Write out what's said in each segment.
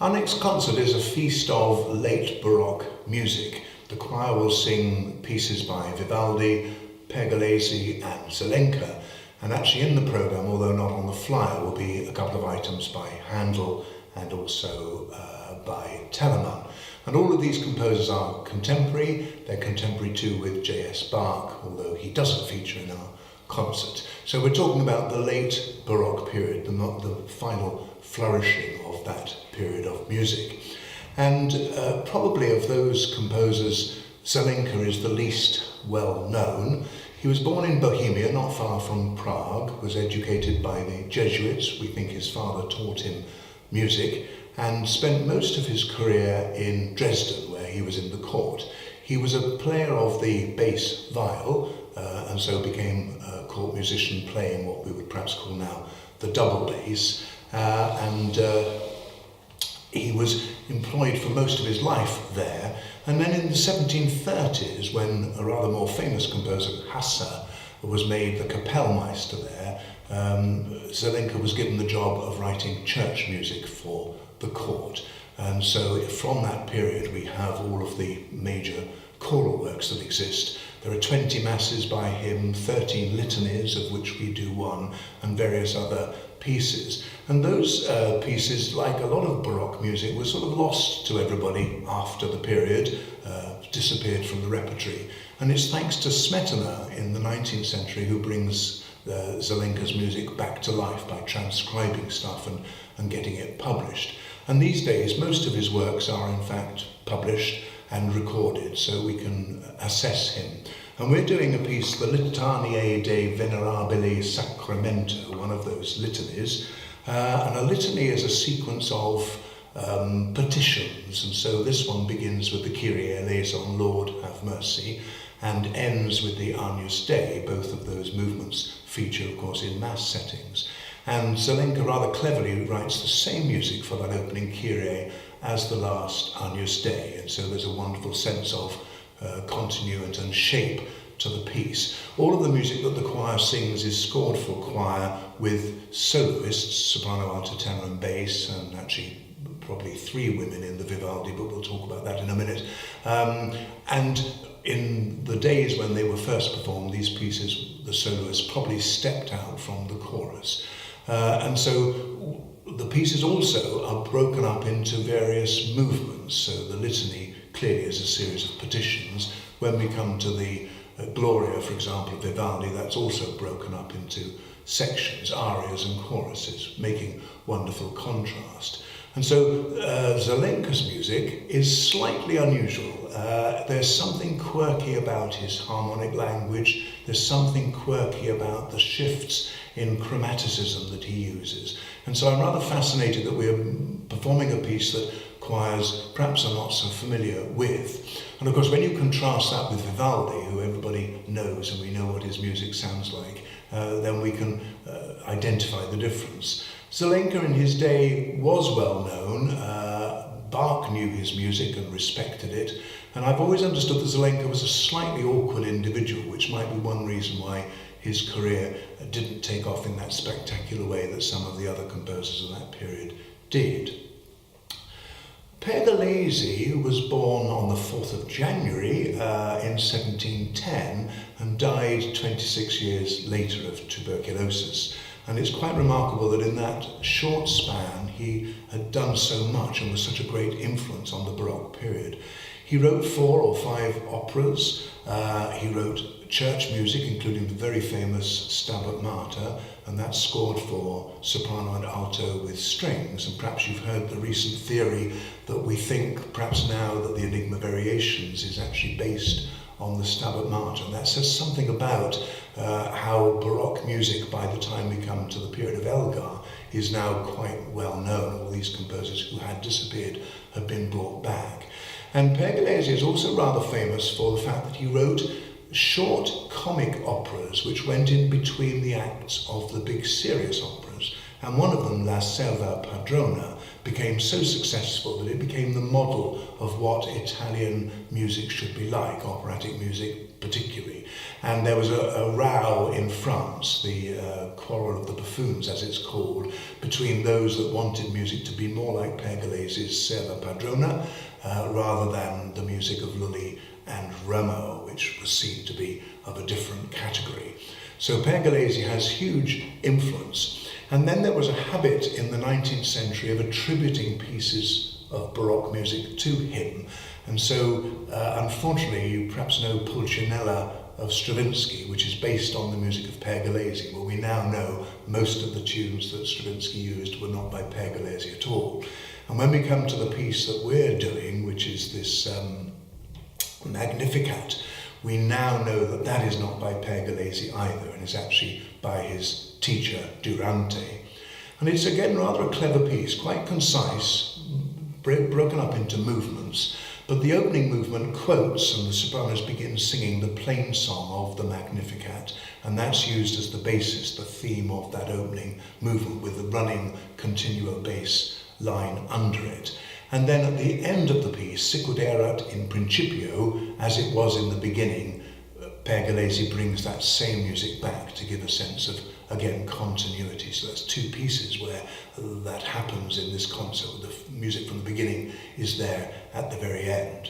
Our next concert is a feast of late Baroque music. The choir will sing pieces by Vivaldi, Pergolesi and Zelenka, and actually in the programme, although not on the flyer, will be a couple of items by Handel and also by Telemann. And all of these composers are contemporary. They're contemporary too with J.S. Bach, although he doesn't feature in our concert. So we're talking about the late Baroque period, the final flourishing of that period of music. And probably of those composers, Zelenka is the least well known. He was born in Bohemia, not far from Prague, was educated by the Jesuits. We think his father taught him music, and spent most of his career in Dresden, where he was in the court. He was a player of the bass viol, and so became a court musician playing what we would perhaps call now the double bass. He was employed for most of his life there. And then in the 1730s, when a rather more famous composer, Hassa, was made the Kapellmeister there, Zelenka was given the job of writing church music for the court. And so from that period, we have all of the major choral works that exist. There are 20 masses by him, 13 litanies, of which we do one, and various other pieces. And those pieces, like a lot of Baroque music, were sort of lost to everybody after the period, disappeared from the repertory. And it's thanks to Smetana in the 19th century who brings Zelenka's music back to life by transcribing stuff and getting it published. And these days, most of his works are in fact published and recorded, so we can assess him. And we're doing a piece, the Litaniae de Venerabili Sacramento, one of those litanies. And a litany is a sequence of petitions, and so this one begins with the Kyrie eleison, Lord have mercy, and ends with the Agnus Dei. Both of those movements feature, of course, in mass settings. And Zelenka rather cleverly writes the same music for that opening Kyrie as the last Agnus Dei, and so there's a wonderful sense of continuity and shape to the piece. All of the music that the choir sings is scored for choir with soloists, soprano, alto, tenor and bass, and actually probably 3 women in the Vivaldi, but we'll talk about that in a minute. And in the days when they were first performed, these pieces, the soloists probably stepped out from the chorus. And so the pieces also are broken up into various movements. So the litany clearly is a series of petitions. When we come to the Gloria, for example, of Vivaldi, that's also broken up into sections, arias and choruses, making wonderful contrast. And so Zelenka's music is slightly unusual. There's something quirky about his harmonic language. There's something quirky about the shifts in chromaticism that he uses. And so I'm rather fascinated that we're performing a piece that choirs perhaps are not so familiar with. And of course, when you contrast that with Vivaldi, who everybody knows, and we know what his music sounds like, then we can identify the difference. Zelenka in his day was well known. Bach knew his music and respected it. And I've always understood that Zelenka was a slightly awkward individual, which might be one reason why his career didn't take off in that spectacular way that some of the other composers of that period did. Pergolesi was born on the 4th of January in 1710 and died 26 years later of tuberculosis. And it's quite remarkable that in that short span he had done so much and was such a great influence on the Baroque period. He wrote 4 or 5 operas. He wrote church music, including the very famous Stabat Mater, and that's scored for soprano and alto with strings. And perhaps you've heard the recent theory that we think perhaps now that the Enigma Variations is actually based on the Stabat Mater. And that says something about how Baroque music, by the time we come to the period of Elgar, is now quite well known. All these composers who had disappeared have been brought back. And Pergolesi is also rather famous for the fact that he wrote short comic operas which went in between the acts of the big serious operas. And one of them, La Selva Padrona, became so successful that it became the model of what Italian music should be like, operatic music particularly. And there was a row in France, the quarrel of the buffoons as it's called, between those that wanted music to be more like Pergolesi's Se la Padrona rather than the music of Lully and Remo, which was seen to be of a different category. So Pergolesi has huge influence. And then there was a habit in the 19th century of attributing pieces of Baroque music to him. And so, unfortunately, you perhaps know Pulcinella of Stravinsky, which is based on the music of Pergolesi. Well, we now know most of the tunes that Stravinsky used were not by Pergolesi at all. And when we come to the piece that we're doing, which is this Magnificat, we now know that that is not by Pergolesi either, and is actually by his teacher, Durante. And it's again rather a clever piece, quite concise, broken up into movements, but the opening movement quotes and the sopranos begin singing the plain song of the Magnificat, and that's used as the basis, the theme of that opening movement with the running continuo bass line under it. And then at the end of the piece, Sicut erat in principio, as it was in the beginning, Pergolesi brings that same music back to give a sense of, again, continuity. So that's two pieces where that happens in this concert. The music from the beginning is there at the very end.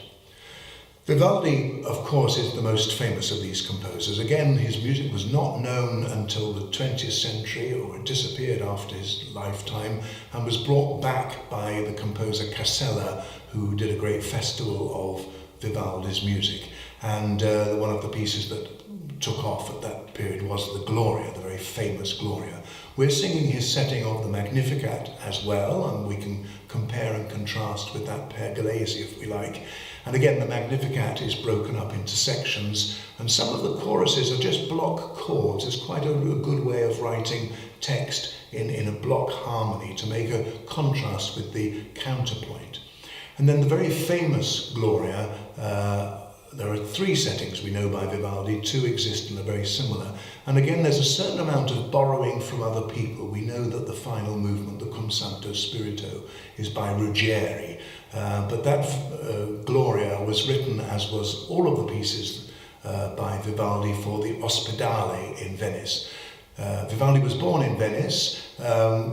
Vivaldi, of course, is the most famous of these composers. Again, his music was not known until the 20th century, or it disappeared after his lifetime, and was brought back by the composer Casella, who did a great festival of Vivaldi's music. And one of the pieces that took off at that period was the Gloria, the very famous Gloria. We're singing his setting of the Magnificat as well, and we can compare and contrast with that Pergolesi if we like. And again, the Magnificat is broken up into sections, and some of the choruses are just block chords. It's quite a good way of writing text in a block harmony to make a contrast with the counterpoint. And then the very famous Gloria, there are three settings we know by Vivaldi, two exist and are very similar. And again, there's a certain amount of borrowing from other people. We know that the final movement, the Cum Sancto Spirito, is by Ruggieri. But that Gloria was written, as was all of the pieces by Vivaldi, for the Ospedale in Venice. Vivaldi was born in Venice.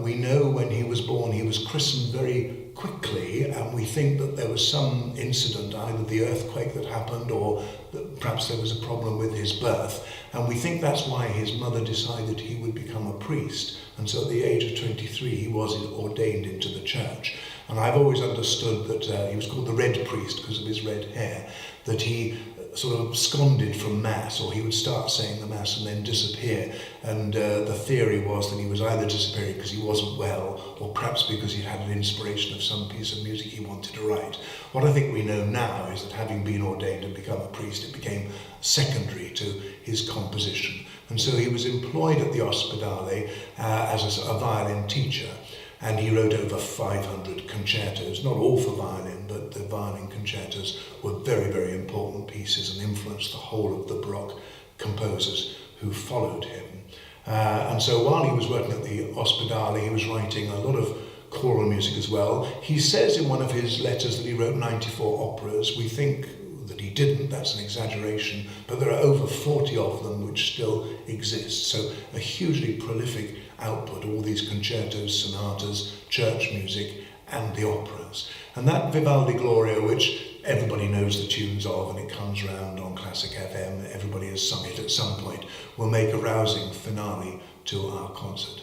We know when he was born he was christened very quickly, and we think that there was some incident, either the earthquake that happened or that perhaps there was a problem with his birth, and we think that's why his mother decided he would become a priest. And so at the age of 23 he was ordained into the church. And I've always understood that he was called the Red Priest because of his red hair, that he sort of absconded from Mass, or he would start saying the Mass and then disappear. And the theory was that he was either disappearing because he wasn't well, or perhaps because he had an inspiration of some piece of music he wanted to write. What I think we know now is that having been ordained and become a priest, it became secondary to his composition. And so he was employed at the Ospedale as a violin teacher. And he wrote over 500 concertos, not all for violin, but the violin concertos were very, very important pieces and influenced the whole of the Baroque composers who followed him. And so while he was working at the Ospedale, he was writing a lot of choral music as well. He says in one of his letters that he wrote 94 operas. We think that he didn't, that's an exaggeration, but there are over 40 of them which still exist. So a hugely prolific output, all these concertos, sonatas, church music, and the operas. And that Vivaldi Gloria, which everybody knows the tunes of, and it comes round on Classic FM, everybody has sung it at some point, will make a rousing finale to our concert.